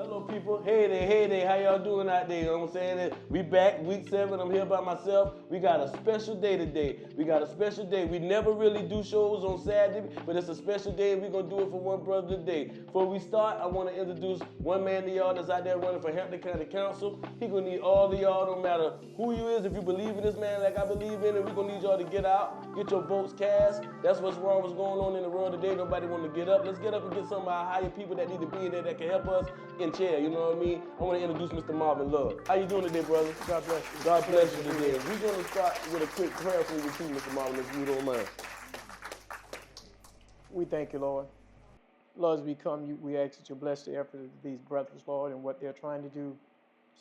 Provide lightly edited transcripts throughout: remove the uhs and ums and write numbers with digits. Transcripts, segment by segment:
Hello, people. Hey there, how y'all doing out there? You know what I'm saying? We back, week 7. I'm here by myself. We got a special day today. We never really do shows on Saturday, but it's a special day, and we're going to do it for one brother today. Before we start, I want to introduce one man to y'all that's out there running for Hampton County Council. He going to need all of y'all, no matter who you is. If you believe in this man like I believe in it, we're going to need y'all to get out, get your votes cast. That's what's wrong, what's going on in the world today. Nobody want to get up. Let's get up and get some of our higher people that need to be in there that can help us in chair, you know what I mean? I want to introduce Mr. Marvin Love. How you doing today, brother? God bless you. God bless you today. We're going to start with a quick prayer for you too, Mr. Marvin, if you don't mind. We thank you, Lord. Lord, as we come, we ask that you bless the effort of these brothers, Lord, and what they're trying to do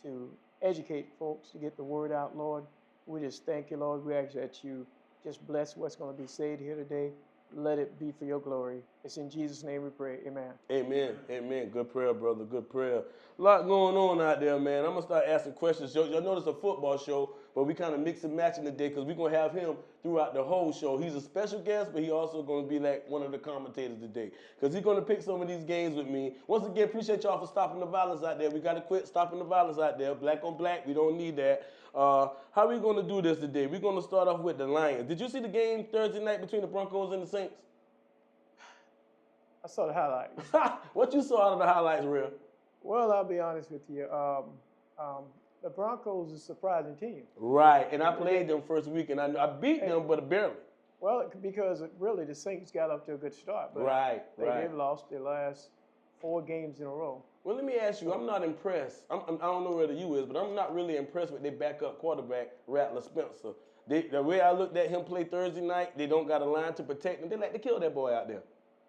to educate folks, to get the word out, Lord. We just thank you, Lord. We ask that you just bless what's going to be said here today. Let it be for your glory. It's in Jesus' name we pray. Amen. Amen. Amen. Good prayer, brother. Good prayer. A lot going on out there, man. I'm going to start asking questions. Y'all know it's a football show, but we kind of mix and matching today because we're going to have him throughout the whole show. He's a special guest, but he also going to be like one of the commentators today because he's going to pick some of these games with me. Once again, appreciate y'all for stopping the violence out there. We got to quit stopping the violence out there. Black on black, we don't need that. How are we going to do this today? We're going to start off with the Lions. Did you see the game Thursday night between the Broncos and the Saints? I saw the highlights. What you saw out of the highlights, Real? Well, I'll be honest with you. The Broncos is a surprising team. Right, and I played them first week, and I beat them, but barely. Well, because really the Saints got up to a good start. But they've lost their last 4 games in a row. Well, let me ask you, I'm not impressed. I don't know where the U is, but I'm not really impressed with their backup quarterback, Rattler Spencer. The way I looked at him play Thursday night, they don't got a line to protect him. They like to kill that boy out there.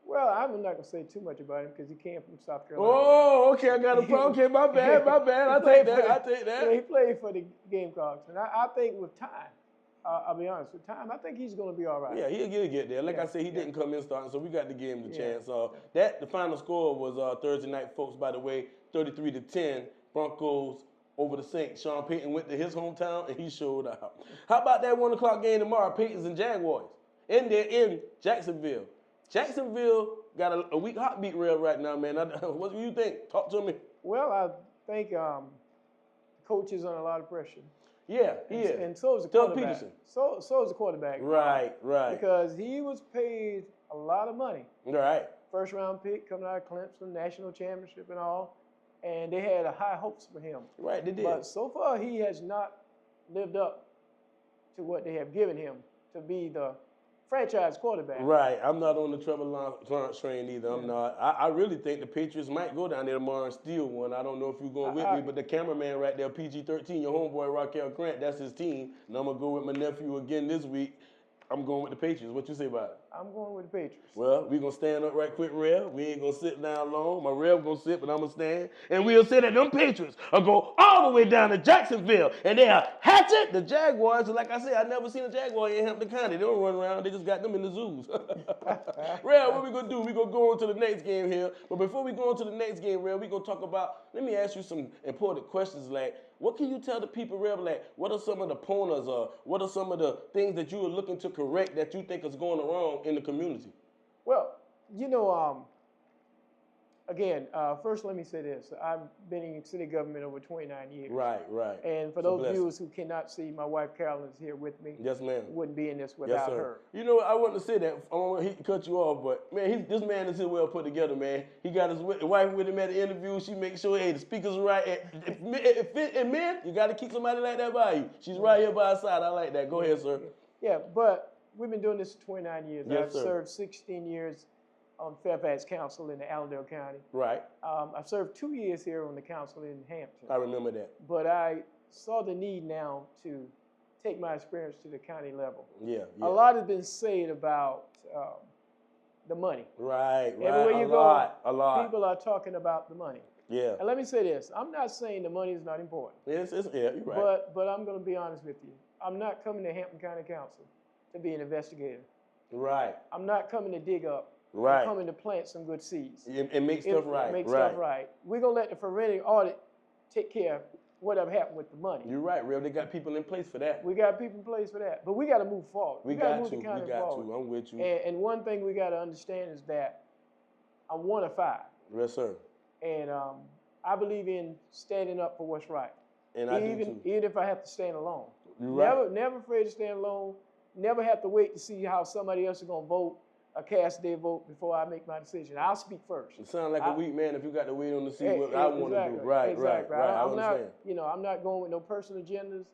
Well, I'm not going to say too much about him because he came from South Carolina. Oh, okay, I got a problem. Okay, my bad. I take that. Yeah, he played for the Gamecocks. And I think with time, I'll be honest, with time, I think he's going to be all right. Yeah, he'll get there. Like I said, he didn't come in starting, so we got to give him the chance. The final score was Thursday night, folks, by the way, 33-10, Broncos over the Saints. Sean Payton went to his hometown, and he showed out. How about that 1 o'clock game tomorrow, Paytons and Jaguars? In Jacksonville. Jacksonville got a weak heartbeat rail right now, man. What do you think? Talk to me. Well, I think the coach is under a lot of pressure. Yeah, he is. And so is the Doug quarterback. Peterson. So is the quarterback. Right. Because he was paid a lot of money. Right. First round pick coming out of Clemson, national championship and all. And they had high hopes for him. Right, they did. But so far he has not lived up to what they have given him to be the franchise quarterback. Right. I'm not on the Trevor Lawrence train either. I'm not. I really think the Patriots might go down there tomorrow and steal one. I don't know if you're going with me, but the cameraman right there, PG-13, your homeboy Raquel Grant, that's his team. And I'm going to go with my nephew again this week. I'm going with the Patriots. What you say about it? I'm going with the Patriots. Well, we're going to stand up right quick, Rev. We ain't going to sit down long. My Rev going to sit, but I'm going to stand. And we'll say that them Patriots will go all the way down to Jacksonville. And they'll hatchet the Jaguars. And like I said, I never seen a Jaguar in Hampton County. They don't run around. They just got them in the zoos. Rev, what we going to do? We're going to go on to the next game here. But before we go on to the next game, Rev, we're going to talk about, let me ask you some important questions like, what can you tell the people, Rev, like, what are some of the pointers or what are some of the things that you are looking to correct that you think is going wrong in the community? Well, again, first let me say this. I've been in city government over 29 years. Right. And for those viewers who cannot see, my wife Carolyn is here with me. Yes, ma'am. Wouldn't be in this without her. You know, I wouldn't say that. I don't want to cut you off, but, man, this man is here well put together, man. He got his wife with him at the interview. She makes sure, hey, the speaker's right. And men, you got to keep somebody like that by you. She's right here by her side. I like that. Go ahead, sir. Yeah, but we've been doing this for 29 years. Yes, I've served 16 years on Fairfax Council in the Allendale County. Right. I've served 2 years here on the council in Hampton. I remember that. But I saw the need now to take my experience to the county level. Yeah. A lot has been said about the money. Right. Everywhere you go, a lot. people are talking about the money. Yeah. And let me say this. I'm not saying the money is not important. Yeah, you're right. But I'm going to be honest with you. I'm not coming to Hampton County Council to be an investigator. Right. I'm not coming to dig up. Right. I'm coming to plant some good seeds. And make stuff right. Make stuff right. We're going to let the forensic audit take care of whatever happened with the money. You're right, Rev. They got people in place for that. We got people in place for that. But we got to move forward. We got to. I'm with you. And one thing we got to understand is that I'm 1 of 5. Yes, sir. And I believe in standing up for what's right. And I do too. Even if I have to stand alone. Right. Never afraid to stand alone. Never have to wait to see how somebody else is going to vote or cast their vote before I make my decision. I'll speak first. It sounds like a weak man if you got to wait on to see what I want to do. Right, exactly. right. I I'm not, understand. I'm not going with no personal agendas,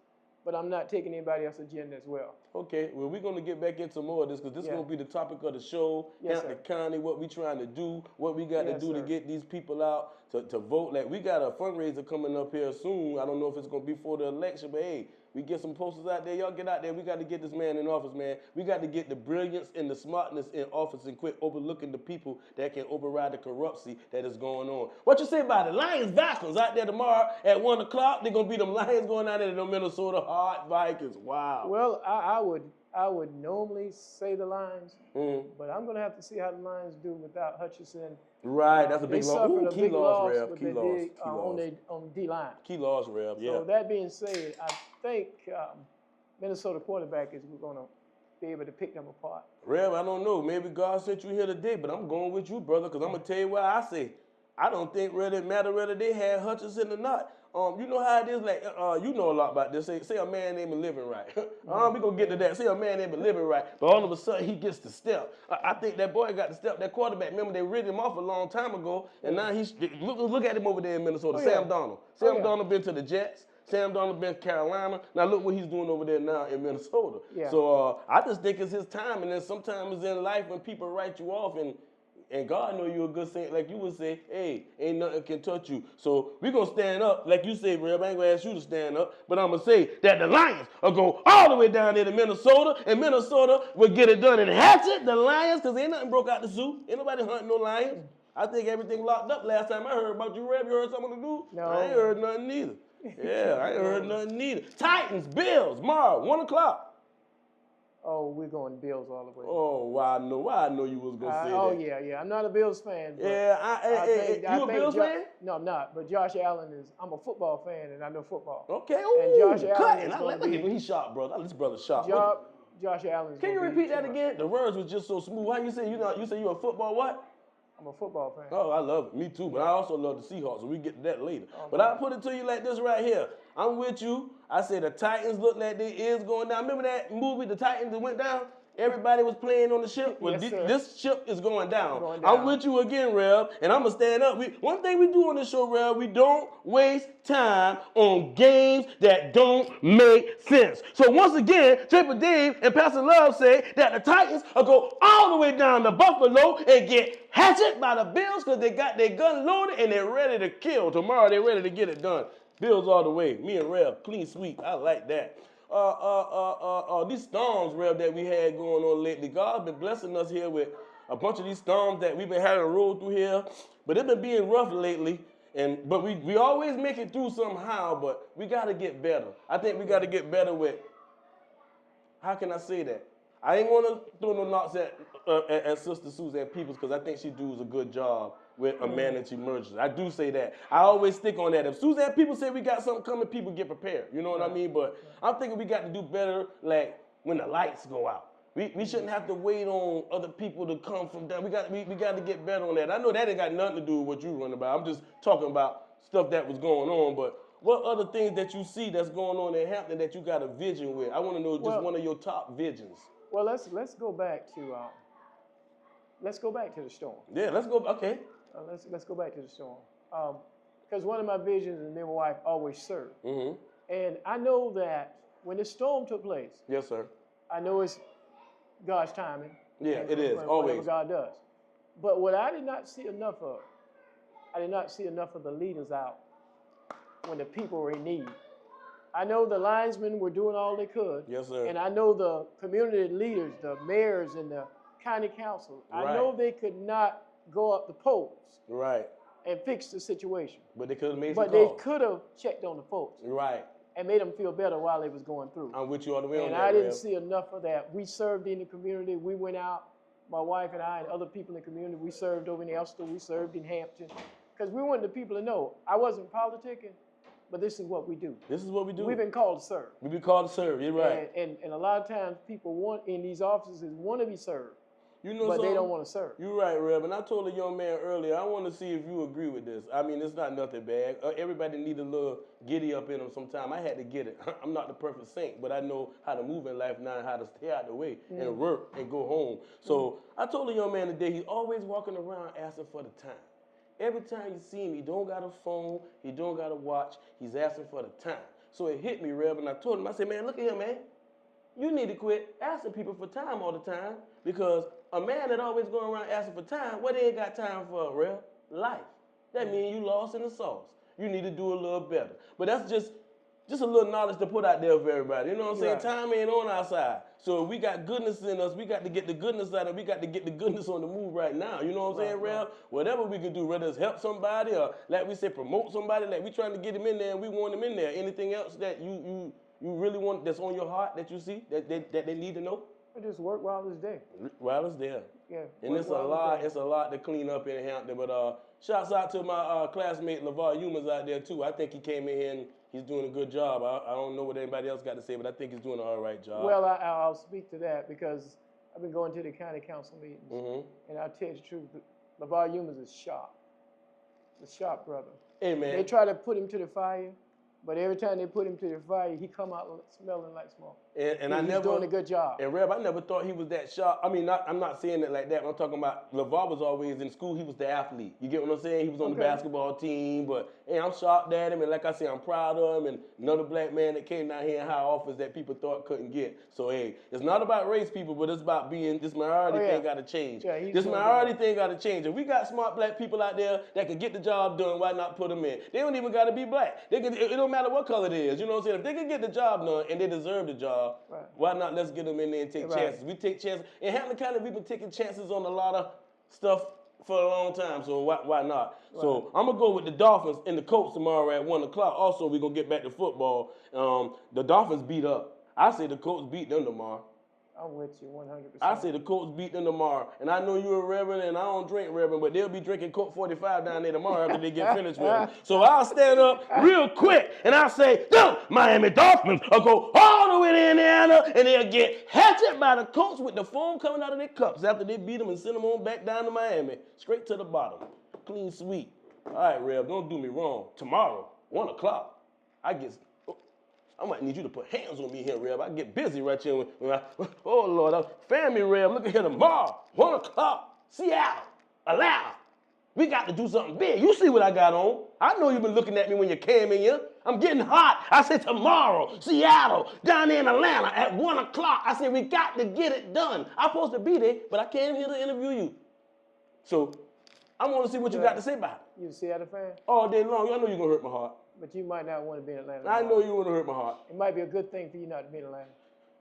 but I'm not taking anybody else's agenda as well. Okay, well, we're going to get back into more of this because this is going to be the topic of the show. Yes, Hampton County, what we trying to do, what we got to do to get these people out to vote. Like, we got a fundraiser coming up here soon. I don't know if it's going to be for the election, but hey, we get some posters out there. Y'all get out there. We got to get this man in office, man. We got to get the brilliance and the smartness in office and quit overlooking the people that can override the corruption that is going on. What you say about the Lions Vikings out there tomorrow at 1 o'clock? They're going to be them Lions going out there to the Minnesota Hard Vikings. Wow. Well, I would normally say the Lions, but I'm going to have to see how the Lions do without Hutchinson. Right, that's a big loss. Ooh, key loss, Rev. Key loss. On D-line. Key loss, Rev, yeah. So that being said, I think Minnesota quarterback is going to be able to pick them apart. Rev, I don't know. Maybe God sent you here today, but I'm going with you, brother, because I'm going to tell you what I say. I don't think really it matter whether they had Hutchinson or not. You know how it is, like, you know a lot about this. Say a man named Living Right. We gonna get to that. Say a man named Living Right, but all of a sudden he gets the step. I think that boy got the step, that quarterback. Remember, they rid him off a long time ago, and now he's, look at him over there in Minnesota, Sam Darnold. Sam Darnold been to the Jets. Sam Darnold been to Carolina. Now look what he's doing over there now in Minnesota. Yeah. So I just think it's his time, and then sometimes in life when people write you off and God know you're a good saint, like you would say, hey, ain't nothing can touch you. So we're going to stand up, like you say, Reb. I ain't going to ask you to stand up, but I'm going to say that the Lions will go all the way down there to Minnesota, and Minnesota will get it done and hatchet the Lions, because ain't nothing broke out the zoo. Ain't nobody hunting no lions. I think everything locked up last time I heard about you, Reb. You heard something to do? No. I ain't heard nothing neither. Yeah, I ain't heard nothing neither. Titans, Bills, Marv, 1 o'clock. Oh, we're going Bills all the way. Oh, why I know you was going to say that. Oh, yeah. I'm not a Bills fan. But yeah, you a Bills fan? No, I'm not. But Josh Allen is, I'm a football fan, and I know football. Okay, and Josh Allen is look at him. He's sharp, brother. This brother's sharp. Josh Allen is Can you repeat that again? The words was just so smooth. How you say you a football what? I'm a football fan. Oh, I love it. Me too, but I also love the Seahawks, so we get to that later. But I'll put it to you like this right here. I'm with you. I say the Titans look like they is going down. Remember that movie, The Titans, that went down? Everybody was playing on the ship. Well, this ship is going down. I'm with you again, Rev, and I'm going to stand up. One thing we do on this show, Rev, we don't waste time on games that don't make sense. So once again, Triple Dave and Pastor Love say that the Titans will go all the way down to Buffalo and get hatchet by the Bills because they got their gun loaded and they're ready to kill. Tomorrow they're ready to get it done. Bills all the way. Me and Rev, clean sweep. I like that. These storms, Rev, that we had going on lately. God's been blessing us here with a bunch of these storms that we've been having to roll through here. But it's been being rough lately. But we always make it through somehow, but we got to get better. I think we got to get better with, how can I say that? I ain't want to throw no knocks at Sister Suzanne Peoples because I think she does a good job with a managed emergency. I do say that. I always stick on that. If Suzanne Peoples say we got something coming, people get prepared. You know what I mean? But I'm thinking we got to do better like when the lights go out. We shouldn't have to wait on other people to come from down. We got to get better on that. I know that ain't got nothing to do with what you run about. I'm just talking about stuff that was going on. But what other things that you see that's going on in Hampton that you got a vision with? I want to know just one of your top visions. Well, let's go back to the storm. Yeah, let's go. Okay. Let's go back to the storm. Because one of my visions, and me and my wife always serve. Mm-hmm. And I know that when the storm took place. Yes, sir. I know it's God's timing. Yeah, it is always. Whatever God does. But what I did not see enough of, the leaders out when the people were in need. I know the linesmen were doing all they could. Yes, sir. And I know the community leaders, the mayors and the county council, I know they could not go up the poles. Right. And fix the situation. But they could have made some calls. But they could have checked on the folks. Right. And made them feel better while they was going through. I'm with you all the way on that, and I didn't see enough of that. We served in the community. We went out, my wife and I and other people in the community. We served over in Elster. We served in Hampton. Because we wanted the people to know, I wasn't politicking, but this is what we do. This is what we do. We've been called to serve. We've been called to serve. You're right. And a lot of times people in these offices want to be served. You know but something? they don't want to serve. You're right, Rev. And I told a young man earlier, I want to see if you agree with this. I mean, it's not nothing bad. Everybody need a little giddy up in them sometime. I had to get it. I'm not the perfect saint, but I know how to move in life now and how to stay out the way and work and go home. So I told a young man today, he's always walking around asking for the time. Every time you see him, he don't got a phone, he don't got a watch, he's asking for the time. So it hit me, Rev, and I told him, I said, man, look at here, man. You need to quit asking people for time all the time, because a man that always going around asking for time, what they ain't got time for, Rev? Life. That means you lost in the sauce. You need to do a little better. But that's just a little knowledge to put out there for everybody. You know what I'm saying? Right. Time ain't on our side. So if we got goodness in us, we got to get the goodness out, and we got to get the goodness on the move right now. You know what I'm saying, Rev? Whatever we can do, whether it's help somebody or, like we say, promote somebody, like we trying to get them in there and we want them in there. Anything else that you really want that's on your heart that you see that they need to know? Just work while it's day. While it's there. Yeah. And it's a lot to clean up in Hampton. But shouts out to my classmate LeVar Humans out there too. I think he came in here and he's doing a good job. I don't know what anybody else got to say, but I think he's doing an all right job. Well, I'll speak to that because I've been going to the county council meetings, and I'll tell you the truth. LeVar Humans is sharp. The sharp brother. Hey, man. They try to put him to the fire, but every time they put him to the fire, he come out smelling like smoke. And he's doing a good job. And Rev, I never thought he was that sharp. I mean, I'm not saying it like that. I'm talking about LeVar was always in school. He was the athlete. You get what I'm saying? He was on the basketball team. But hey, I'm shocked at him, and like I say, I'm proud of him. And another black man that came down here in high office that people thought couldn't get. So hey, it's not about race, people, but it's about being this minority thing got to change. Yeah, this minority thing got to change. If we got smart black people out there that can get the job done, why not put them in? They don't even got to be black. They can. It don't matter what color it is. You know what I'm saying? If they can get the job done and they deserve the job, why not? Let's get them in there and take chances. We take chances. In Hampton County, we've been taking chances on a lot of stuff for a long time, so why not? So I'm going to go with the Dolphins and the Colts tomorrow at 1 o'clock. Also, we're going to get back to football. The Dolphins beat up. I say the Colts beat them tomorrow. I'm with you 100%. I say the Colts beat them tomorrow. And I know you're a Reverend, and I don't drink Reverend, but they'll be drinking Coke 45 down there tomorrow after they get finished with them. So I'll stand up real quick, and I'll say, the Miami Dolphins will go all the way to Indiana, and they'll get hatched by the Colts with the foam coming out of their cups after they beat them and send them on back down to Miami, straight to the bottom. Clean sweep. All right, Rev, don't do me wrong. Tomorrow, 1 o'clock, I might need you to put hands on me here, Rev. I get busy right here. Oh, Lord. Family, Rev. Look at here tomorrow. 1 o'clock. Seattle. Allow. We got to do something big. You see what I got on. I know you've been looking at me when you came in here. I'm getting hot. I said tomorrow, Seattle, down there in Atlanta at 1 o'clock. I said we got to get it done. I'm supposed to be there, but I came here to interview you. So I want to see what you got to say about it. You a Seattle fan? All day long. I know you're going to hurt my heart. But you might not want to be in Atlanta. I know you want to hurt my heart. It might be a good thing for you not to be in Atlanta.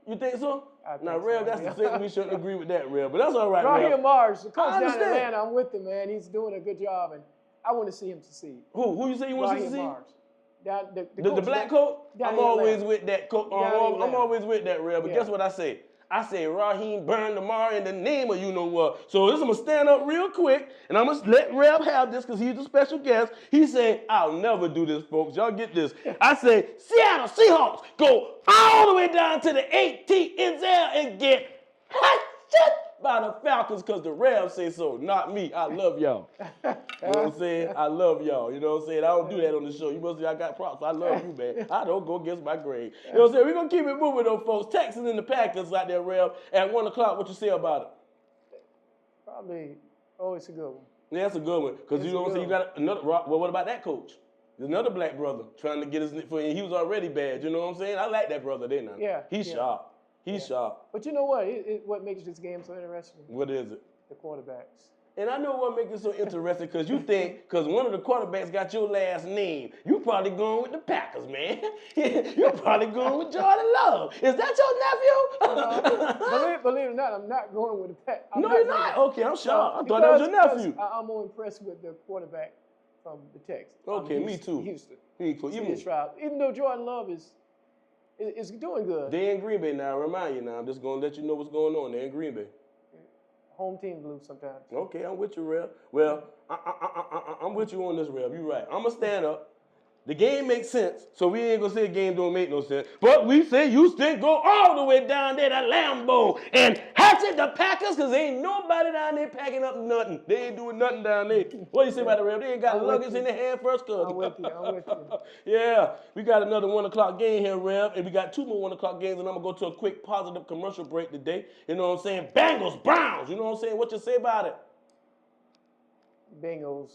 You think so? Now, Rev, that's the thing. We shouldn't agree with that, Rev. But that's all right, Rev. Raheem Morris, the coach down in Atlanta, I'm with him, man. He's doing a good job, and I want to see him succeed. Who you say you want to see? Raheem Morris. The black coach? I'm always with that coach. I'm always with that, Rev. But guess what I say? I say Raheem burn tomorrow in the name of you know what. So I'm going to stand up real quick, and I'm going to let Rev have this because he's a special guest. He said, I'll never do this, folks. Y'all get this. I say, Seattle Seahawks go all the way down to the 18th and get hatched by the Falcons because the Rams say so, not me. I love y'all. You know what I'm saying? I love y'all. You know what I'm saying? I don't do that on the show. You must say I got props. I love you, man. I don't go against my grade. You know what I'm saying? We're going to keep it moving, though, folks. Texans and the Packers out there, Rev, at 1 o'clock. What you say about it? Probably, it's a good one. Yeah, that's a good one. Because you know what I'm saying? You got another, well, what about that coach? There's another black brother trying to get his, he was already bad. You know what I'm saying? I like that brother, didn't I? Yeah. He's sharp. He's sharp. But you know what? What makes this game so interesting? What is it? The quarterbacks. And I know what makes it so interesting because you think, because one of the quarterbacks got your last name, you probably going with the Packers, man. You're probably going with Jordan Love. Is that your nephew? Believe it or not, I'm not going with the Packers. No, you're not. Okay, I'm sure. I thought that was your nephew. I'm more impressed with the quarterback from the Texans. Okay, me too. Houston. Me too. Even though Jordan Love is doing good. They're in Green Bay now. I remind you now. I'm just going to let you know what's going on. They're in Green Bay. Home team lose sometimes. Okay, I'm with you, Rev. Well, I'm with you on this, Rev. You're right. I'm going to stand up, The game makes sense, so we ain't gonna say the game don't make no sense. But we say Houston go all the way down there to Lambeau and hatchet the Packers, because ain't nobody down there packing up nothing. They ain't doing nothing down there. What do you say about the Rams? They ain't got luggage in their hand first, cuz. I'm with you. Yeah, we got another 1 o'clock game here, Rev, and we got 2 more 1 o'clock games, and I'm gonna go to a quick positive commercial break today. You know what I'm saying? Bengals, Browns, you know what I'm saying? What you say about it? Bengals,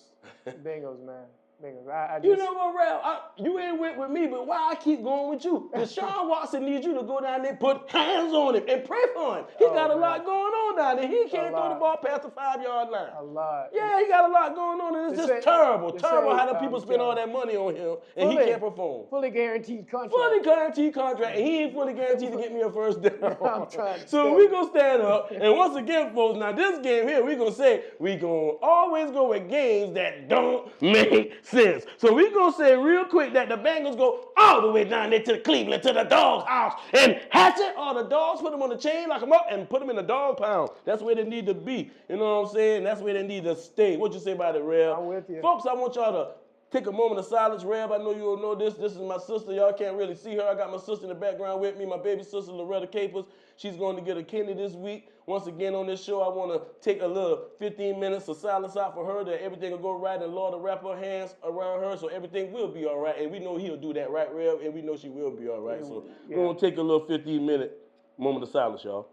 man. Bengals. I just, You know what, Rev? You ain't with me, but why I keep going with you? Deshaun Watson needs you to go down there, put hands on him, and pray for him. He got a lot going on down there. He can't throw the ball past the 5-yard line. A lot. Yeah, he got a lot going on, and it's just terrible how the people spend all that money on him, and he can't perform. Fully guaranteed contract. Fully guaranteed contract, and he ain't fully guaranteed to get me a first down. I'm trying to So we gonna stand up, and once again, folks, now this game here, we gonna always go with games that don't make sense. So we gonna say real quick that the Bengals go all the way down there to Cleveland, to the dog house, and hatchet all the dogs, put them on the chain, lock them up, and put them in the dog pound. That's where they need to be. You know what I'm saying? That's where they need to stay. What you say about it, Rev? I'm with you. Folks, I want y'all to take a moment of silence. Rev, I know you all know this. This is my sister. Y'all can't really see her. I got my sister in the background with me, my baby sister, Loretta Capers. She's going to get a kidney this week. Once again on this show, I want to take a little 15 minutes of silence out for her, that everything will go right, and Lord will wrap her hands around her so everything will be all right. And we know he'll do that, right, Rev? And we know she will be all right. So we're going to take a little 15-minute moment of silence, y'all.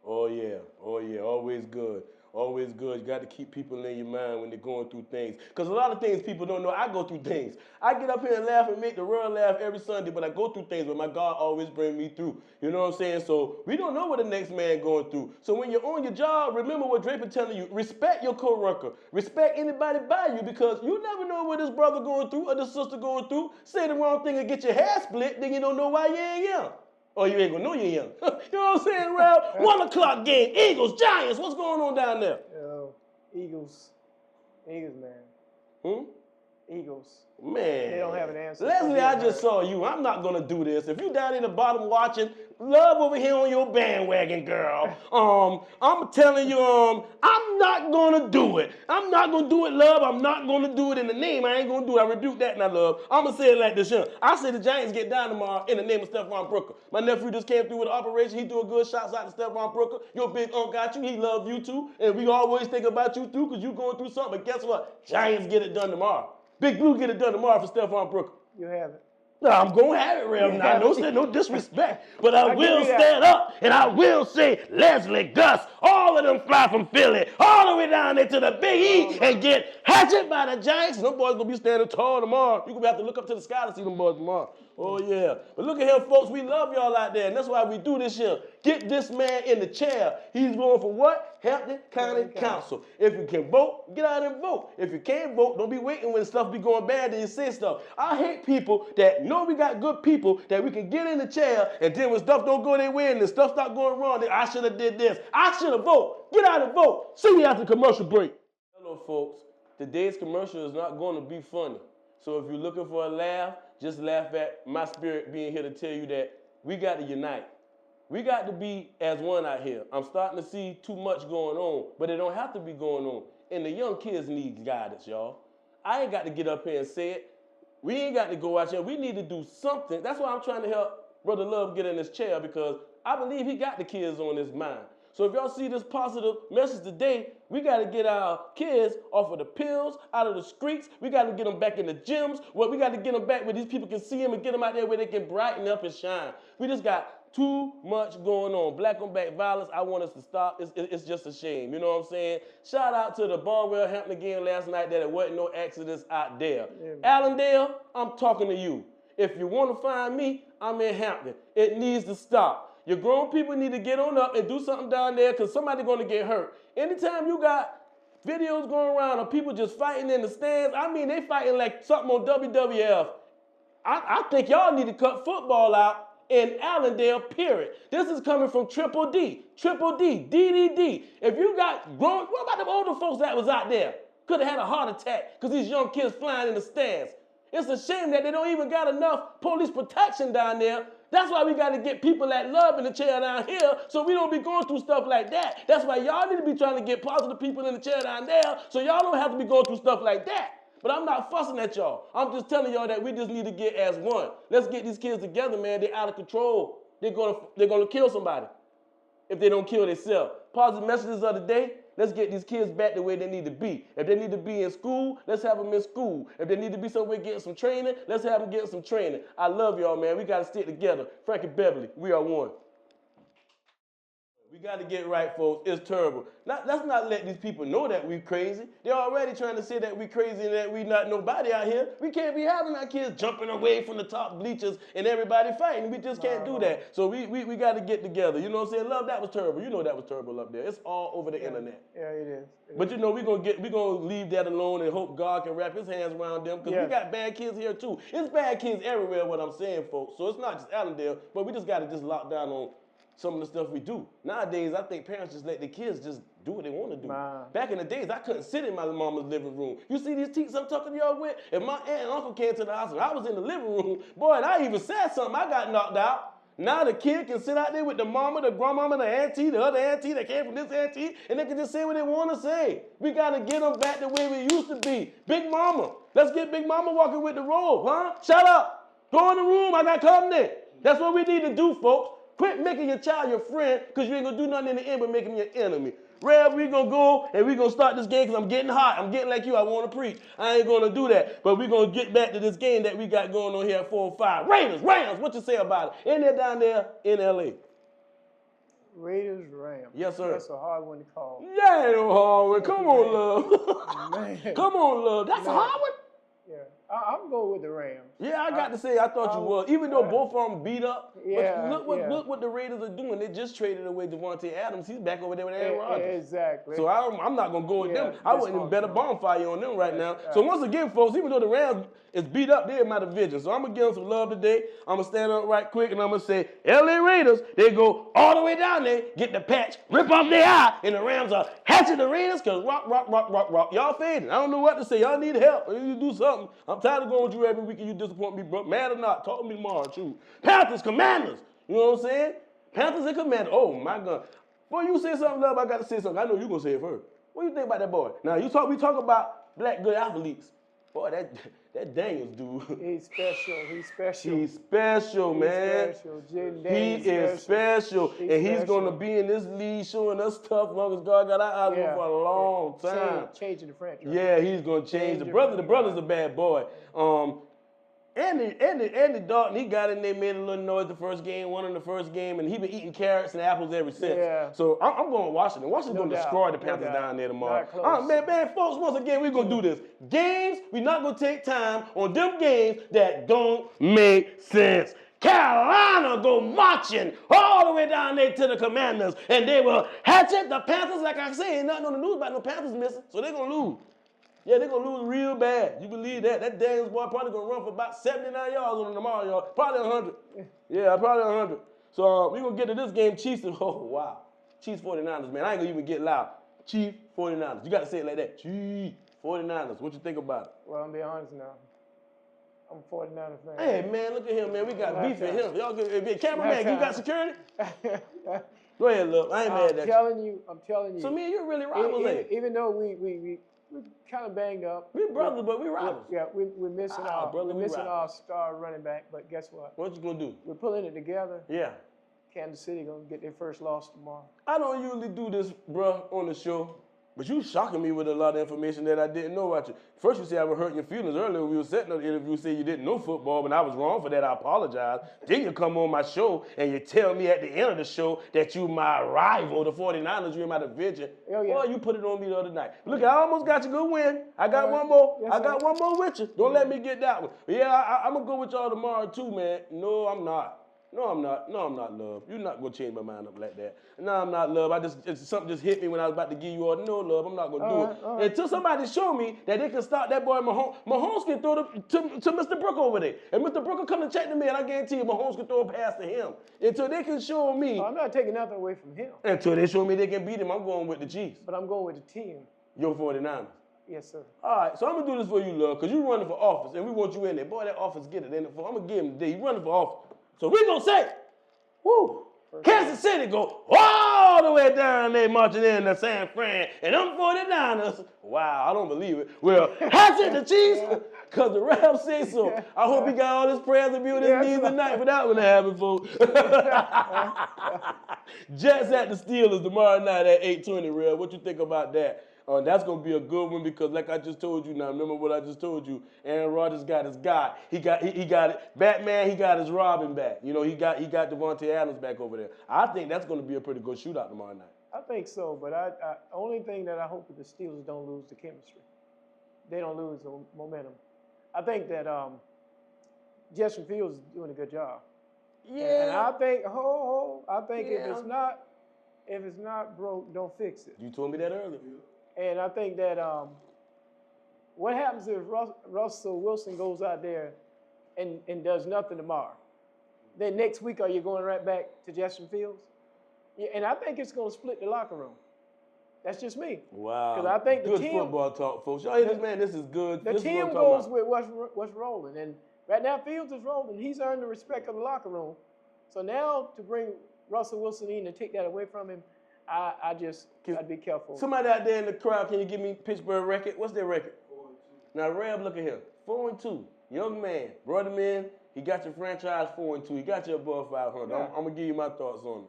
Oh, yeah. Always good. Always good. You got to keep people in your mind when they're going through things. Because a lot of things people don't know. I go through things. I get up here and laugh and make the world laugh every Sunday, but I go through things, but my God always brings me through. You know what I'm saying? So we don't know what the next man going through. So when you're on your job, remember what Draper telling you. Respect your coworker. Respect anybody by you, because you never know what this brother going through or this sister going through. Say the wrong thing and get your hair split, then you don't know why you ain't young. Or you ain't gonna know you're young. You know what I'm saying, Ralph? 1 o'clock game, Eagles, Giants, what's going on down there? Eagles, man. Eagles. Man. They don't have an answer. Leslie, I just saw you. I'm not gonna do this. If you down in the bottom watching, love over here on your bandwagon, girl. I'm telling you, I'm not gonna do it. I'm not gonna do it, love. I'm not gonna do it in the name. I ain't gonna do it. I rebuke that now, love. I'm gonna say it like this, I say the Giants get down tomorrow in the name of Stephon Brooker. My nephew just came through with an operation. He doing good. Shots out to Stephon Brooker. Your big uncle got you. He love you too. And we always think about you too, because you going through something. But guess what? Giants get it done tomorrow. Big Blue get it done tomorrow for Stephon Brooker. You have it. No, I'm going to have it, Rev. Now, no disrespect, but I will stand up and I will say, Leslie, Gus, all of them fly from Philly, all the way down there to the Big E and get hatchet by the Giants. And them boys going to be standing tall tomorrow. You're going to have to look up to the sky to see them boys tomorrow. Oh, yeah. But look at here, folks. We love y'all out there, and that's why we do this here. Get this man in the chair. He's going for what? Hampton County Council. If you can vote, get out and vote. If you can't vote, don't be waiting when stuff be going bad and you say stuff. I hate people that know we got good people that we can get in the chair, and then when stuff don't go their way and the stuff start going wrong, then I should have did this. I should have voted. Get out and vote. See you after the commercial break. Hello, folks. Today's commercial is not going to be funny. So if you're looking for a laugh, just laugh at my spirit being here to tell you that we got to unite. We got to be as one out here. I'm starting to see too much going on, but it don't have to be going on. And the young kids need guidance, y'all. I ain't got to get up here and say it. We ain't got to go out here. We need to do something. That's why I'm trying to help Brother Love get in this chair, because I believe he got the kids on his mind. So if y'all see this positive message today, we got to get our kids off of the pills, out of the streets. We got to get them back in the gyms. Well, we got to get them back where these people can see them and get them out there where they can brighten up and shine. We just got too much going on. Black on black violence, I want us to stop. It's just a shame. You know what I'm saying? Shout out to the Barnwell Hampton game last night that there wasn't no accidents out there. Yeah, Allendale, I'm talking to you. If you want to find me, I'm in Hampton. It needs to stop. Your grown people need to get on up and do something down there, because somebody's going to get hurt. Anytime you got videos going around of people just fighting in the stands, I mean, they fighting like something on WWF. I think y'all need to cut football out in Allendale, period. This is coming from Triple D, DDD. If you got grown, what about the older folks that was out there? Could have had a heart attack because these young kids flying in the stands. It's a shame that they don't even got enough police protection down there. That's why we got to get people that love in the chair down here so we don't be going through stuff like that. That's why y'all need to be trying to get positive people in the chair down there so y'all don't have to be going through stuff like that. But I'm not fussing at y'all. I'm just telling y'all that we just need to get as one. Let's get these kids together, man. They're out of control. They're gonna kill somebody if they don't kill themselves. Positive messages of the day. Let's get these kids back the way they need to be. If they need to be in school, let's have them in school. If they need to be somewhere getting some training, let's have them getting some training. I love y'all, man. We got to stick together. Frankie Beverly, we are one. We got to get right, folks. It's terrible. Let's not let these people know that we crazy. They're already trying to say that we crazy and that we not nobody out here. We can't be having our kids jumping away from the top bleachers and everybody fighting. We just can't do that. So we got to get together. You know what I'm saying? Love, that was terrible. You know that was terrible up there. It's all over the internet. Yeah, it is. But you know, we're gonna leave that alone and hope God can wrap his hands around them, because we got bad kids here too. It's bad kids everywhere, what I'm saying, folks. So it's not just Allendale, but we just gotta just lock down on some of the stuff we do. Nowadays, I think parents just let their kids just do what they want to do. Back in the days, I couldn't sit in my mama's living room. You see these teachers I'm talking to y'all with? If my aunt and uncle came to the house and I was in the living room, boy, and I even said something, I got knocked out. Now the kid can sit out there with the mama, the grandmama, the auntie, the other auntie that came from this auntie, and they can just say what they want to say. We got to get them back the way we used to be. Big mama. Let's get Big Mama walking with the robe, huh? Shut up. Go in the room. I got company. That's what we need to do, folks. Quit making your child your friend, because you ain't going to do nothing in the end but make him your enemy. Rev, we going to go and we going to start this game because I'm getting hot. I'm getting like you. I want to preach. I ain't going to do that. But we're going to get back to this game that we got going on here at 4-5. Raiders, Rams, what you say about it? In there, down there in L.A. Raiders, Rams. Yes, sir. That's a hard one to call. Yeah, ain't no hard one. Come on, love. Man. Come on, love. That's a hard one. Yeah, I'm going with the Rams. Yeah, I got to say, I thought you was. Even though both of them beat up. Yeah, but look what the Raiders are doing. They just traded away Devontae Adams. He's back over there with Aaron Rodgers. Exactly. So I'm not going to go with them. I wouldn't even bet a bonfire on them right now. So once again, folks, even though the Rams is beat up, they're in my division. So I'm going to give them some love today. I'm going to stand up right quick and I'm going to say, LA Raiders, they go all the way down there, get the patch, rip off their eye, and the Rams are hatching the Raiders because rock. Y'all fading. I don't know what to say. Y'all need help. You need to do something. I'm tired of going with you every week and you disappoint me, bro. Mad or not, talk to me tomorrow, too. Panthers, Commanders. You know what I'm saying? Panthers and Commanders. Oh, my God. Boy, you say something, love, I got to say something. I know you're going to say it first. What do you think about that boy? Now, we talk about black good athletes. Boy, that Daniels dude. He's special. He's special. He's special, man. He is special. And he's going to be in this league showing us tough long as God got our eyes on for a long time. Changing the franchise. Yeah, he's going to change. The brother's a bad boy. Andy Dalton, he got in there, made a little noise the first game, won in the first game, and he been eating carrots and apples ever since. Yeah. So I'm going to Washington. Washington's going to destroy the Panthers down there tomorrow. Man, folks, once again, we're going to do this. Games, we're not going to take time on them games that don't make sense. Carolina go marching all the way down there to the Commanders, and they will hatchet the Panthers. Like I say, ain't nothing on the news about no Panthers missing, so they're going to lose. Yeah, they're going to lose real bad. You believe that? That Daniels boy probably going to run for about 79 yards on them tomorrow, y'all. Probably 100. Yeah, probably 100. So we're going to get to this game, Chiefs. Oh, wow. Chiefs 49ers, man. I ain't going to even get loud. Chiefs 49ers. You got to say it like that. Chiefs 49ers. What you think about it? Well, I'm being honest now. I'm a 49er fan. Hey, man, look at him, man. We got beef with him. Y'all good. Cameraman, you got security? Go ahead, look. I ain't mad at you. I'm telling you. So me and you really rivals, ain't even though we kind of banged up. We brothers, but we rivals. Yeah, we're missing our star running back, but guess what? What you gonna do? We're pulling it together. Yeah. Kansas City gonna get their first loss tomorrow. I don't usually do this, bruh, on the show, but you shocking me with a lot of information that I didn't know about you. First you say I was hurting your feelings earlier when we were setting up the interview. You say you didn't know football, but I was wrong for that. I apologize. Then you come on my show and you tell me at the end of the show that you my rival, the 49ers, you're in my division. Oh, yeah. Boy, you put it on me the other night. Look, I almost got you a good win. I got one more. Yes, I got one more with you. Don't let me get that one. But yeah, I'm going to go with y'all tomorrow too, man. No, I'm not. No, I'm not, love. You're not going to change my mind up like that. No, I'm not, love. Something just hit me when I was about to give you all. No, love, I'm not going to do it. Right. Until somebody show me that they can stop that boy Mahomes. Mahomes can throw to Mr. Brook over there. And Mr. Brook will come and check to me, and I guarantee you Mahomes can throw a pass to him. Until they can show me. I'm not taking nothing away from him. Until they show me they can beat him, I'm going with the Chiefs. But I'm going with the team. Your 49ers. Yes, sir. All right, so I'm going to do this for you, love, because you're running for office, and we want you in there. Boy, that office, get it in it. I'm going to give him today. You're running for office. So we're going to say, woo, Kansas City go all the way down there marching in to San Fran, and them 49ers, wow, I don't believe it. Well, hats it the Chiefs, because the Rams say so. I hope he got all his prayers and be with his knees tonight for that one to happen, folks. Jets at the Steelers tomorrow night at 8:20, Rev. What you think about that? That's going to be a good one because, like I just told you now, remember what I just told you, Aaron Rodgers got his guy. He got it. Batman, he got his Robin back. You know, he got Devontae Adams back over there. I think that's going to be a pretty good shootout tomorrow night. I think so, but I only thing that I hope is the Steelers don't lose the chemistry. They don't lose the momentum. I think that Justin Fields is doing a good job. Yeah. And I think, I think if it's not broke, don't fix it. You told me that earlier. And I think that what happens if Russell Wilson goes out there and does nothing tomorrow? Then next week, are you going right back to Justin Fields? Yeah, and I think it's going to split the locker room. That's just me. Wow. Because I think good football talk, folks. Y'all hear this, man? This is good. The team goes with what's rolling. And right now, Fields is rolling. He's earned the respect of the locker room. So now to bring Russell Wilson in and take that away from him, I'd be careful. Somebody out there in the crowd, can you give me Pittsburgh record? What's their record? 4-2. Now, Reb, look at him. 4-2. Young man. Brought him in. He got your franchise 4-2. He got you above 500. Yeah. I'm going to give you my thoughts on it.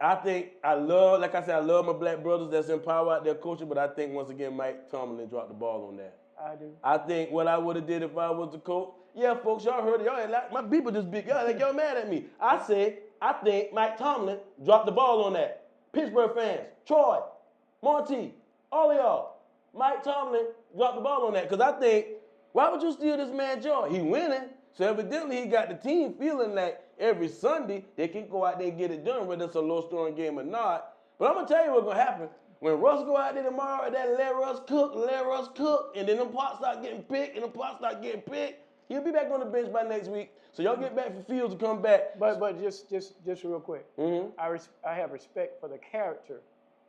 I love my black brothers that's in power out there coaching, but I think, once again, Mike Tomlin dropped the ball on that. I do. I think what I would have did if I was the coach, yeah, folks, y'all heard it. Y'all ain't like, my people just big. Y'all mad at me. I think Mike Tomlin dropped the ball on that. Pittsburgh fans, Troy, Monty, all of y'all, Mike Tomlin dropped the ball on that. Because I think, why would you steal this man's joy? He winning. So evidently he got the team feeling like every Sunday they can go out there and get it done, whether it's a low-scoring game or not. But I'm going to tell you what's going to happen. When Russ go out there tomorrow and let Russ cook, and then them pots start getting picked, he'll be back on the bench by next week. So y'all get back for Fields to come back. But just real quick, I have respect for the character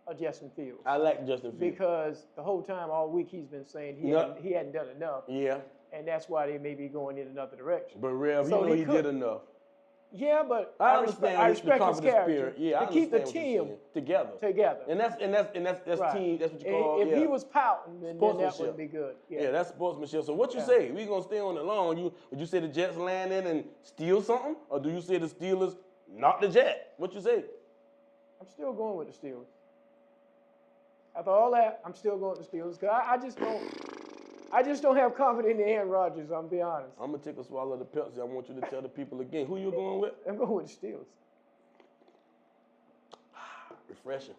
of Justin Fields. I like Justin Fields. Because the whole time, all week, he's been saying he hadn't done enough. Yeah. And that's why they may be going in another direction. But Rev, so he did enough. Yeah, but I respect his character. Spirit. Yeah, to keep the team together. And that's right. team. That's what you call. If he was pouting, then that would be good. Yeah, that's sportsmanship. So what you say? We gonna stay on the lawn? Would you say the Jets land in and steal something, or do you say the Steelers knock the Jet? What you say? I'm still going with the Steelers. After all that, I'm still going with the Steelers because I just don't have confidence in Aaron Rodgers, I'm be honest. I'm going to take a swallow of the Pepsi. I want you to tell the people again. Who you going with? I'm going with the Steelers. Refreshing.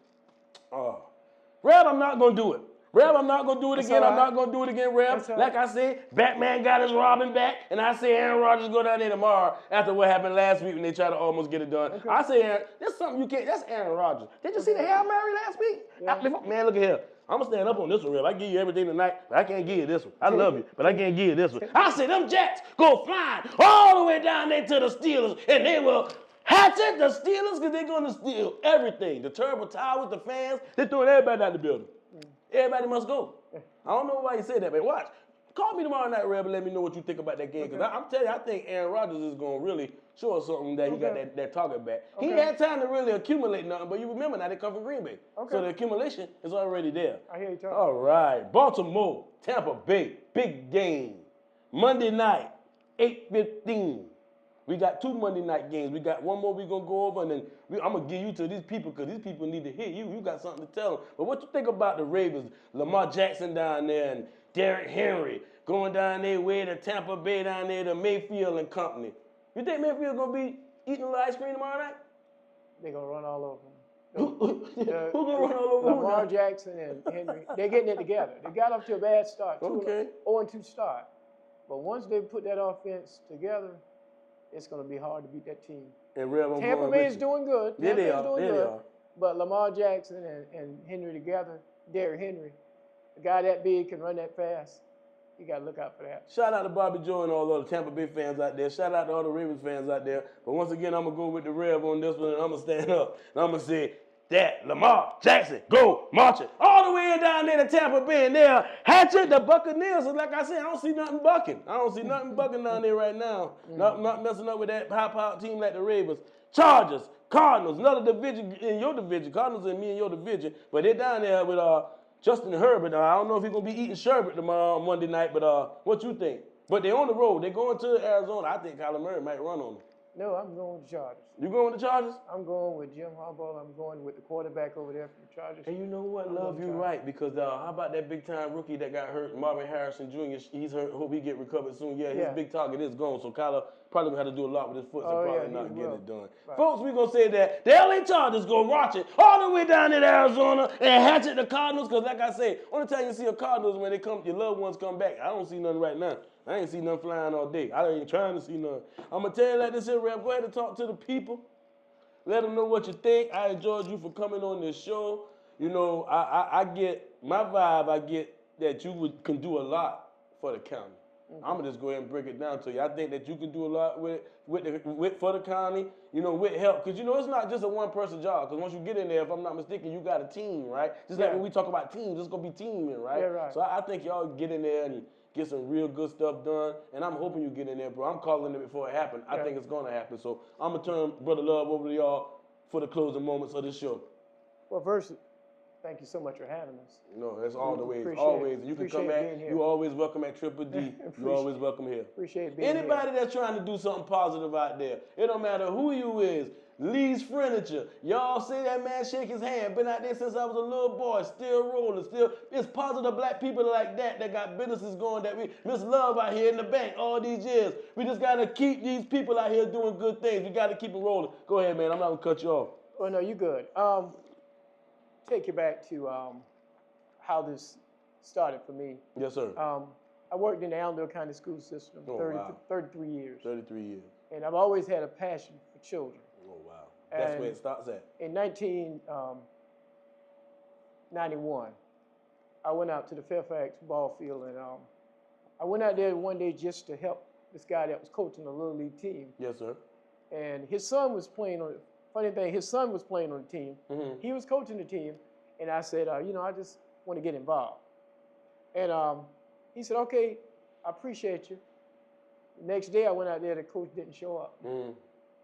Reb, I'm not going to do it. Reb, I'm not going to do it again. Right. I'm not going to do it again, Reb. Like I said, Batman got his Robin back, and I say Aaron Rodgers go down there tomorrow after what happened last week when they tried to almost get it done. Okay. I say, Aaron, that's something you can't, that's Aaron Rodgers. Did you see the Hail Mary last week? Yeah. Man, look at here. I'm going to stand up on this one, Reb. I give you everything tonight, but I can't give you this one. I love you, but I can't give you this one. I say them Jets go flying all the way down there to the Steelers, and they will hatchet the Steelers because they're going to steal everything. The Turbo Towers, the fans, they're throwing everybody out the building. Everybody must go. I don't know why you said that, but watch. Call me tomorrow night, Reb, and let me know what you think about that game. Because I'm telling you, I think Aaron Rodgers is going to really show us something that he got that target back. He ain't had time to really accumulate nothing, but you remember now they come from Green Bay. So the accumulation is already there. I hear you talking. All right. Baltimore, Tampa Bay, big game. Monday night, 8:15. We got 2 Monday night games. We got one more we're going to go over, and then I'm going to give you to these people because these people need to hear you. You got something to tell them. But what you think about the Ravens, Lamar Jackson down there and Derrick Henry going down their way to Tampa Bay down there to Mayfield and company? You think Mayfield going to be eating a little ice cream tomorrow night? They're going to run all over them. Who's going to run all over them? Lamar Jackson and Henry. They're getting it together. They got off to a bad start. 0-2 start. But once they put that offense together, it's going to be hard to beat that team. And Rev, Tampa Bay is doing good. Yeah, they are. But Lamar Jackson and Henry together, Derrick Henry, a guy that big can run that fast. You got to look out for that. Shout out to Bobby Joe and all the Tampa Bay fans out there. Shout out to all the Ravens fans out there. But once again, I'm going to go with the Rev on this one, and I'm going to stand up. And I'm going to say that Lamar Jackson go marching all the the way down there to Tampa Bay, and they'll hatchet the Buccaneers. And like I said, I don't see nothing bucking. I don't see nothing bucking down there right now. Not messing up with that high-powered team like the Ravens. Chargers, Cardinals, another division in your division. Cardinals and me in your division. But they're down there with Justin Herbert. I don't know if he's going to be eating sherbet tomorrow Monday night, but what you think? But they're on the road. They're going to Arizona. I think Kyler Murray might run on them. No, I'm going with the Chargers. You going with the Chargers? I'm going with Jim Harbaugh. I'm going with the quarterback over there from the Chargers. And you know what? Love, you right. Because how about that big-time rookie that got hurt, Marvin Harrison Jr.? He's hurt. Hope he get recovered soon. Yeah, his big target is gone. So Kyler probably going to have to do a lot with his foot, so probably not getting it done. Right. Folks, we're going to say that the LA Chargers go watch it all the way down in Arizona and hatchet the Cardinals. Because like I say, only time you see a Cardinals when they come, your loved ones come back. I don't see nothing right now. I ain't seen nothing flying all day. I ain't trying to see nothing. I'm going to tell you like this here, Rep. Go ahead and talk to the people. Let them know what you think. I enjoyed you for coming on this show. You know, I get, my vibe, I get that you can do a lot for the county. I'm going to just go ahead and break it down to you. I think that you can do a lot for the county, you know, with help. Because, you know, it's not just a one-person job. Because once you get in there, if I'm not mistaken, you got a team, right? Just like when we talk about teams, it's going to be teaming, right? Yeah, right. So I think y'all get in there and get some real good stuff done. And I'm hoping you get in there, bro. I'm calling it before it happens. I think it's going to happen. So I'm going to turn Brother Love over to y'all for the closing moments of this show. Well, first, thank you so much for having us. No, that's all the ways. Always. You can come back. You always welcome at Triple D. You always welcome here. Appreciate being here. Anybody that's trying to do something positive out there, it don't matter who you is. Lee's Furniture. Y'all see that man shake his hand. Been out there since I was a little boy. Still rolling. Still. It's positive black people like that got businesses going that we miss love out here in the bank all these years. We just got to keep these people out here doing good things. We got to keep them rolling. Go ahead, man. I'm not going to cut you off. Oh, no, you're good. Take you back to how this started for me. Yes, sir. I worked in the Allendale County school system 33 years. 33 years. And I've always had a passion for children. Oh, wow. That's where it starts at. In 1991, I went out to the Fairfax ball field, and I went out there one day just to help this guy that was coaching a little league team. Yes, sir. And his son was playing on, funny thing, his son was playing on the team. He was coaching the team, and I said, you know, I just want to get involved. And he said, okay, I appreciate you. The next day I went out there, the coach didn't show up.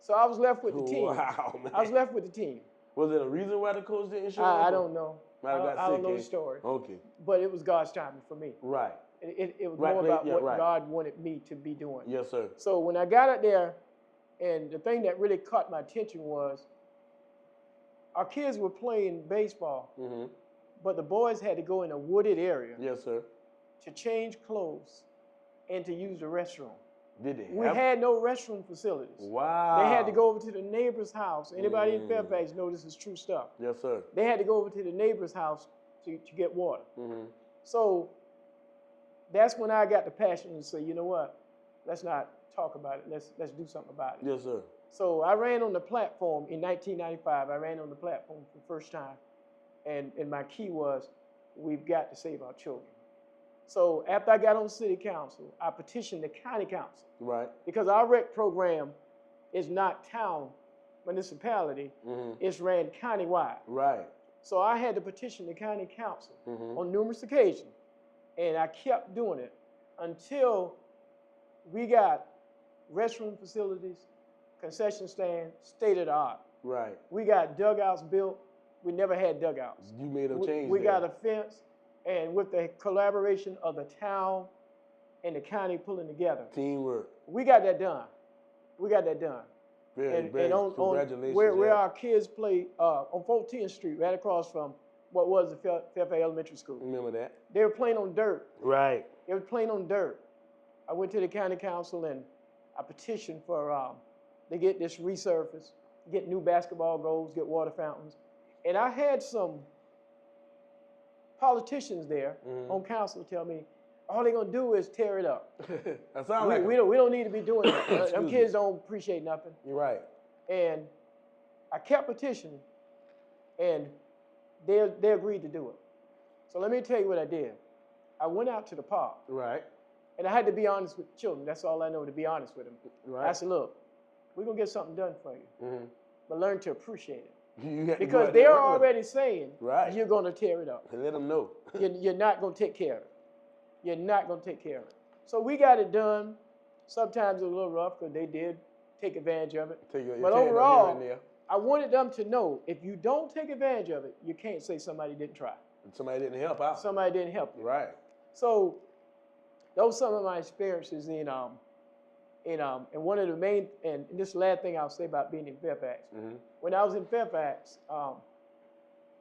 So I was left with the team. Wow, man. I was left with the team. Was there a reason why the coach didn't show up? I don't know. I don't know the story. Okay. But it was God's timing for me. Right. It was more about what God wanted me to be doing. Yes, sir. So when I got out there, and the thing that really caught my attention was our kids were playing baseball, but the boys had to go in a wooded area. Yes, sir. To change clothes and to use the restroom. Did they? We had no restroom facilities. Wow. They had to go over to the neighbor's house. Anybody in Fairfax know this is true stuff. Yes, sir. They had to go over to the neighbor's house to get water. So that's when I got the passion to say, you know what? Let's not talk about it. Let's do something about it. Yes, sir. So I ran on the platform in 1995. I ran on the platform for the first time. And my key was, we've got to save our children. So after I got on city council, I petitioned the county council. Right. Because our rec program is not town municipality. It's ran countywide. Right. So I had to petition the county council on numerous occasions. And I kept doing it until we got restroom facilities, concession stand, state of the art. Right. We got dugouts built. We never had dugouts. You made a change. We got a fence. And with the collaboration of the town and the county pulling together. Teamwork. We got that done. We got that done. Very, congratulations. Where our kids play on 14th Street, right across from what was the Fairfax Elementary School. Remember that? They were playing on dirt. Right. They were playing on dirt. I went to the county council and I petitioned for to get this resurfaced, get new basketball goals, get water fountains. And I had some politicians there on council tell me, all they're going to do is tear it up. That sounds like we don't need to be doing that. Them kids don't appreciate nothing. You're right. And I kept petitioning, and they agreed to do it. So let me tell you what I did. I went out to the park. Right. And I had to be honest with the children. That's all I know, to be honest with them. Right. I said, look, we're going to get something done for you, but learn to appreciate it. Because they're already saying right. you're going to tear it up. Let them know. You're not going to take care of it. You're not going to take care of it. So we got it done. Sometimes it was a little rough because they did take advantage of it. But overall, I wanted them to know if you don't take advantage of it, you can't say somebody didn't try. Somebody didn't help out. Somebody didn't help you. Right. So those are some of my experiences in one of the main, and this is the last thing I'll say about being in Fairfax. Mm-hmm. When I was in Fairfax,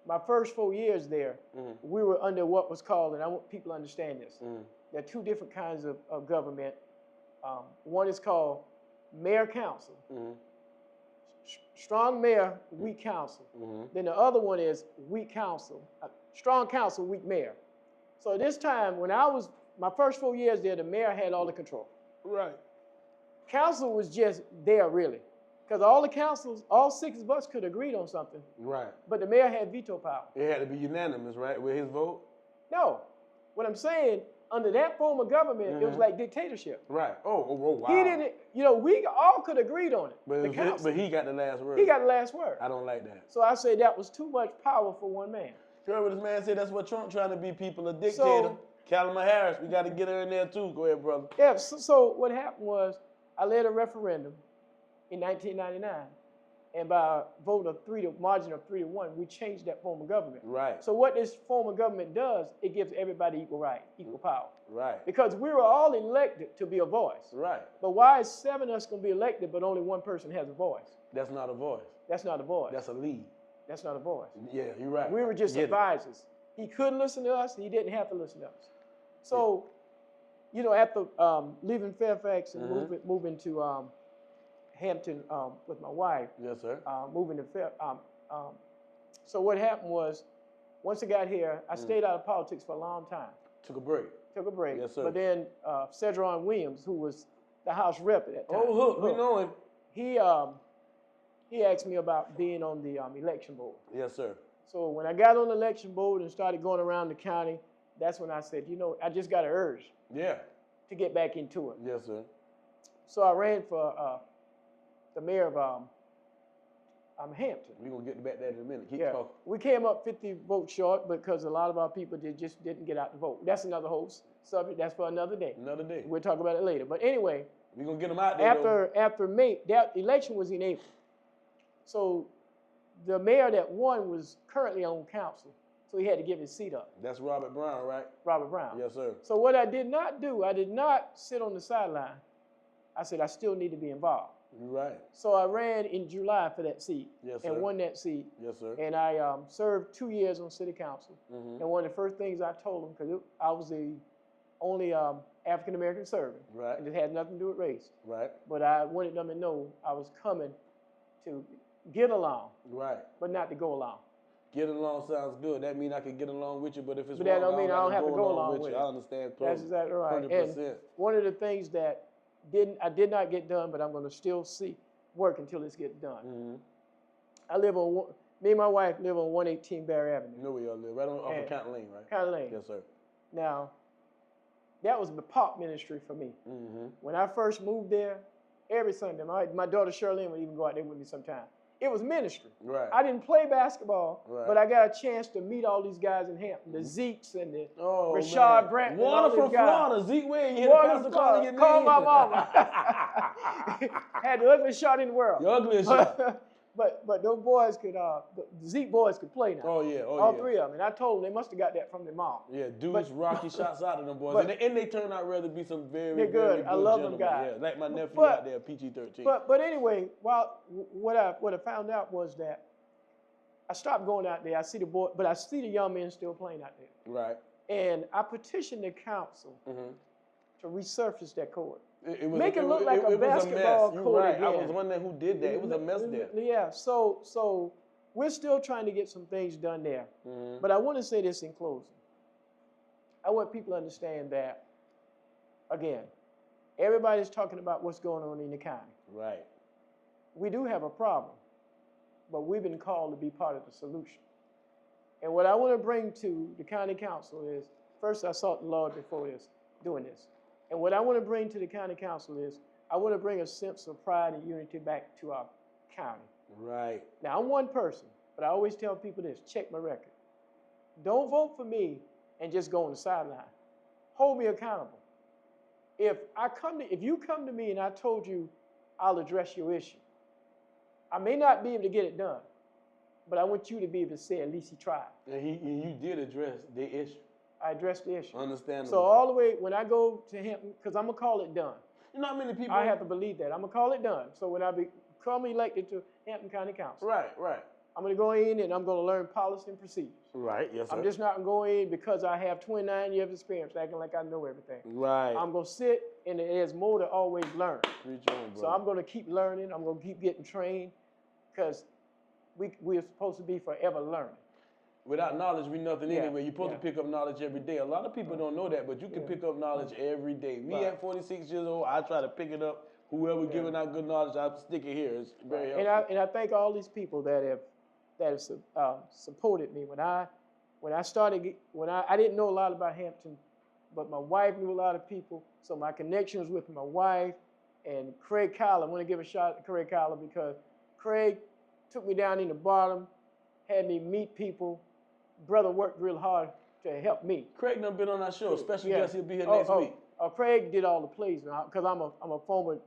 my first 4 years there, we were under what was called, and I want people to understand this, there are two different kinds of government. One is called mayor council. Strong mayor, weak council. Then the other one is weak council. Strong council, weak mayor. So this time, when I was, my first 4 years there, the mayor had all the control. Right. Council was just there, really. Because all the councils, all 6 of us could agree on something. Right. But the mayor had veto power. It had to be unanimous, right, with his vote? No. What I'm saying, under that form of government, it was like dictatorship. Right. Oh, wow. He didn't, we all could agreed on it. But he got the last word. He got the last word. I don't like that. So I say that was too much power for one man. You heard what this man said? That's what Trump trying to be, people, a dictator. So, Kamala Harris, we got to get her in there too. Go ahead, brother. Yeah, so what happened was I led a referendum in 1999, and by a margin of 3 to 1, we changed that form of government. Right. So what this form of government does, it gives everybody equal right, equal power. Right. Because we were all elected to be a voice. Right. But why is 7 of us going to be elected, but only one person has a voice? That's not a voice. That's not a voice. That's a lead. That's not a voice. Yeah, you're right. We were just advisors. He couldn't listen to us. He didn't have to listen to us. So, after leaving Fairfax and moving to Hampton with my wife. Yes, sir. Moving to so what happened was, once I got here, I stayed out of politics for a long time. Took a break. Yes, sir. But then Cedron Williams, who was the House Rep at that time. Oh, Hook, we know him. He asked me about being on the election board. Yes, sir. So when I got on the election board and started going around the county, that's when I said, I just got an urge. Yeah. To get back into it. Yes, sir. So I ran for the mayor of Hampton. We're going to get back to that in a minute. Keep talking. We came up 50 votes short because a lot of our people just didn't get out to vote. That's another whole subject. That's for another day. Another day. We'll talk about it later. But anyway. We're going to get them out there. After May, that election was in April. So the mayor that won was currently on council. So he had to give his seat up. That's Robert Brown, right? Robert Brown. Yes, sir. So what I did not do, I did not sit on the sideline. I said I still need to be involved. Right. So I ran in July for that seat. Yes, sir. And won that seat. Yes, sir. And I served 2 years on city council. And one of the first things I told them, because I was the only African-American serving. Right. And it had nothing to do with race. Right. But I wanted them to know I was coming to get along. Right. But not to go along. Get along sounds good. That means I can get along with you, but if it's but that don't mean I don't have to go along with you. I understand. That's exactly right. 100%. And one of the things that I did not get done, but I'm going to still work until it's get done. I live on, me and my wife live on 118 Barry Avenue. You know where y'all live, right off of County Lane, right? County Lane. Yes, sir. Now, that was the pop ministry for me. When I first moved there, every Sunday, my daughter Charlene would even go out there with me sometime. It was ministry. Right. I didn't play basketball, but I got a chance to meet all these guys in Hampton, the Zeeks and the Rashad Brant. One from Florida, Zeke Wade. You had the pastor calling your name. Call my mama. Had the ugliest shot in the world. The ugliest shot. But those boys could, the Zeke boys could play now. Oh, yeah. All 3 of them. And I told them they must have got that from their mom. Yeah, dudes, rocky shots out of them boys. And they turn out rather be some very good. I love gentlemen. them guys. Yeah, like my nephew out there, PG-13. But anyway, what I found out was that I stopped going out there. I see the boy, but I see the young men still playing out there. Right. And I petitioned the council to resurface that court. Make it look like a basketball court again. I was wondering who did that. It was a mess there. Yeah, so we're still trying to get some things done there. But I want to say this in closing. I want people to understand that, again, everybody's talking about what's going on in the county. Right. We do have a problem, but we've been called to be part of the solution. And what I want to bring to the county council is, first I sought the Lord before doing this. And what I want to bring to the county council is, I want to bring a sense of pride and unity back to our county. Right. Now, I'm one person. But I always tell people this, check my record. Don't vote for me and just go on the sideline. Hold me accountable. If you come to me and I told you I'll address your issue, I may not be able to get it done, but I want you to be able to say at least he tried. And you did address the issue. I addressed the issue. Understandable. So all the way, when I go to Hampton, because I'm going to call it done. You know how many people... I have to believe that. I'm going to call it done. So when I become elected to Hampton County Council. Right. I'm going to go in and I'm going to learn policy and procedures. Right, yes, sir. I'm just not going to go in because I have 29 years of experience acting like I know everything. Right. I'm going to sit, and there's more to always learn. Preach on, bro. So I'm going to keep learning. I'm going to keep getting trained because we are supposed to be forever learning. Without knowledge, we nothing anyway. You're supposed to Yeah. pick up knowledge every day. A lot of people don't know that, but you can pick up knowledge every day. Me Right. at 46 years old, I try to pick it up. Whoever giving out good knowledge, I stick it here. It's very helpful. And I thank all these people that have supported me. When I started, I didn't know a lot about Hampton, but my wife knew a lot of people. So my connection was with my wife and Craig Kyler. I want to give a shout out to Craig Kyler because Craig took me down in the bottom, had me meet people. Brother worked real hard to help me. Craig done been on our show. Special guest, he'll be here next week. Craig did all the plays because I'm a former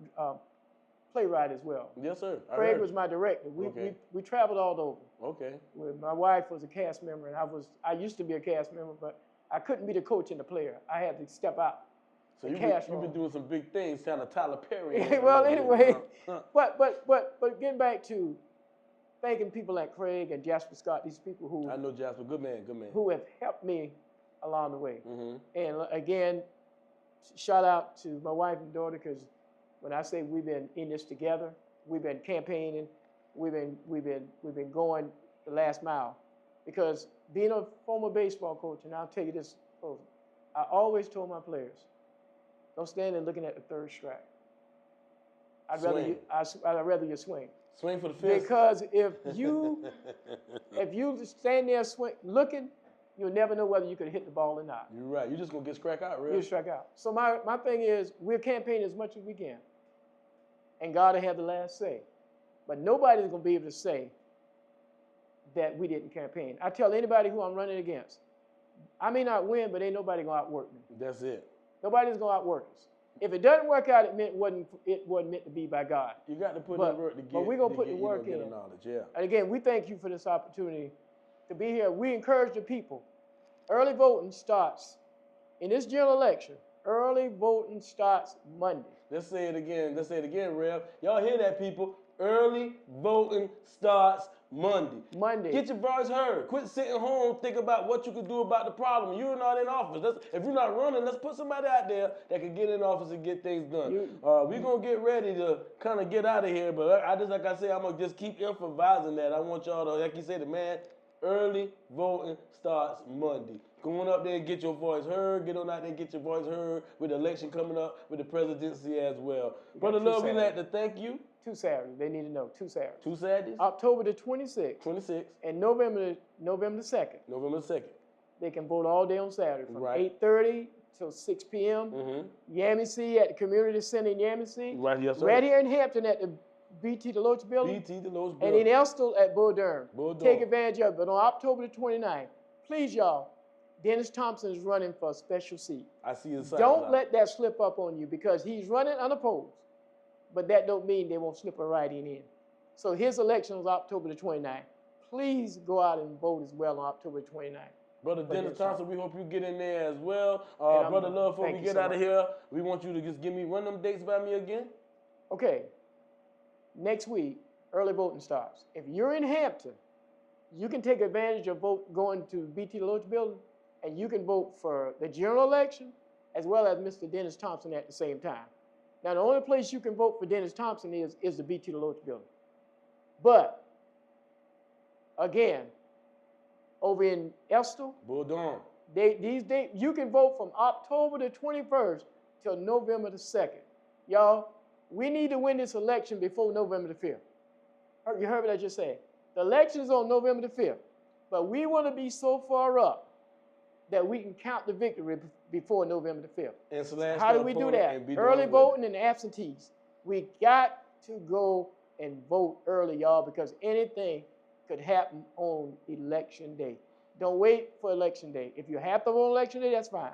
playwright as well. Yes, sir. Craig was my director. We traveled all over. Okay. My wife was a cast member, and I used to be a cast member, but I couldn't be the coach and the player. I had to step out. So you've been doing some big things, kind of Tyler Perry. Well, anyway, but getting back to thanking people like Craig and Jasper Scott, these people who I know Jasper, good man. Who have helped me along the way. Mm-hmm. And again, shout out to my wife and daughter because when I say we've been in this together, we've been campaigning, we've been going the last mile. Because being a former baseball coach, and I'll tell you this, I always told my players, don't stand there looking at the third strike. I'd rather you swing. Swing for the fence. Because if you stand there looking, you'll never know whether you could hit the ball or not. You're right. You're just going to get struck out, really. You'll strike out. So my thing is, we're campaigning as much as we can. And God will have the last say. But nobody's going to be able to say that we didn't campaign. I tell anybody who I'm running against, I may not win, but ain't nobody going to outwork me. That's it. Nobody's going to outwork us. If it doesn't work out, it wasn't meant to be by God. You got to put in work to get. But we're going to put the work in. The knowledge, yeah. And again, we thank you for this opportunity to be here. We encourage the people. Early voting starts in this general election. Early voting starts Monday. Let's say it again, Rev. Y'all hear that, people? Early voting starts Monday. Get your voice heard. Quit sitting home, think about what you can do about the problem. You're not in office. If you're not running, let's put somebody out there that can get in office and get things done. We're going to get ready to kind of get out of here, but like I said, I'm going to just keep emphasizing that. I want y'all to, like you said, man, early voting starts Monday. Go on up there and get your voice heard. Get on out there and get your voice heard with the election coming up, with the presidency as well. Brother Love, we'd like to thank you. 2 Saturdays. They need to know. 2 Saturdays. 2 Saturdays? October the 26th. 26th. And November the 2nd. November the 2nd. They can vote all day on Saturday from 8:30 till 6 p.m. Mm-hmm. Yamasee at the Community Center in Yamasee. Right, yes, sir. Right here in Hampton at the BT Deloach Building. BT Deloach Building. And in Estill at Bull Durham. Take advantage of it. But on October the 29th, please, y'all, Dennis Thompson is running for a special seat. I see his sign. Don't let that slip up on you because he's running unopposed. But that don't mean they won't slip a write-in in. So his election was October the 29th. Please go out and vote as well on October the 29th. Brother Dennis Thompson, we hope you get in there as well. Brother Love, before we get out of here, we want you to just run them dates by me again. Okay. Next week, early voting starts. If you're in Hampton, you can take advantage of going to BT Deloach Building, and you can vote for the general election as well as Mr. Dennis Thompson at the same time. Now, the only place you can vote for Dennis Thompson is the BT Deloach Building. But, again, over in Estill, Bull Durham, these days, you can vote from October the 21st till November the 2nd. Y'all, we need to win this election before November the 5th. You heard what I just said. The election is on November the 5th. But we want to be so far up that we can count the victory before November the 5th. And how do we do that? Early voting and absentees. We got to go and vote early, y'all, because anything could happen on election day. Don't wait for election day. If you have to vote on election day, that's fine.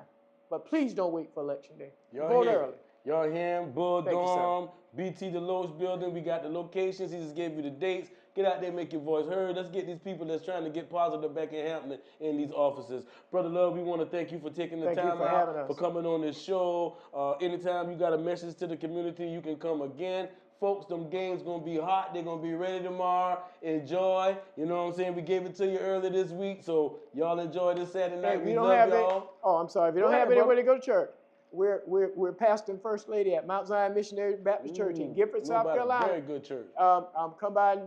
But please don't wait for election day. Vote early. Y'all hear him? Bull Thank you, Dorm, BT Deloach building. We got the locations. He just gave you the dates. Get out there, make your voice heard. Let's get these people that's trying to get positive back in Hampton in these offices. Brother Love, we want to thank you for taking the time out, for coming on this show. Anytime you got a message to the community, you can come again. Folks, them games going to be hot. They're going to be ready tomorrow. Enjoy. You know what I'm saying? We gave it to you early this week, so y'all enjoy this Saturday night. Hey, we love y'all. Oh, I'm sorry. If you don't have anywhere to go to church, we're pastoring First Lady at Mount Zion Missionary Baptist Church in Gifford, South Carolina. Very good church. Come by.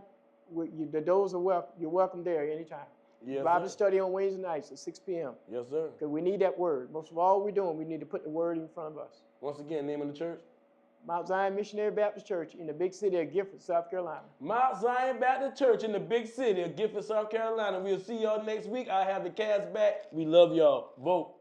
The doors are welcome. You're welcome there anytime. Yes, Bible sir. study on Wednesday nights at 6 p.m. Yes, sir. Because we need that word. Most of all we're doing, we need to put the word in front of us. Once again, name of the church? Mount Zion Missionary Baptist Church in the big city of Gifford, South Carolina. Mount Zion Baptist Church in the big city of Gifford, South Carolina. We'll see y'all next week. I have the cast back. We love y'all. Vote.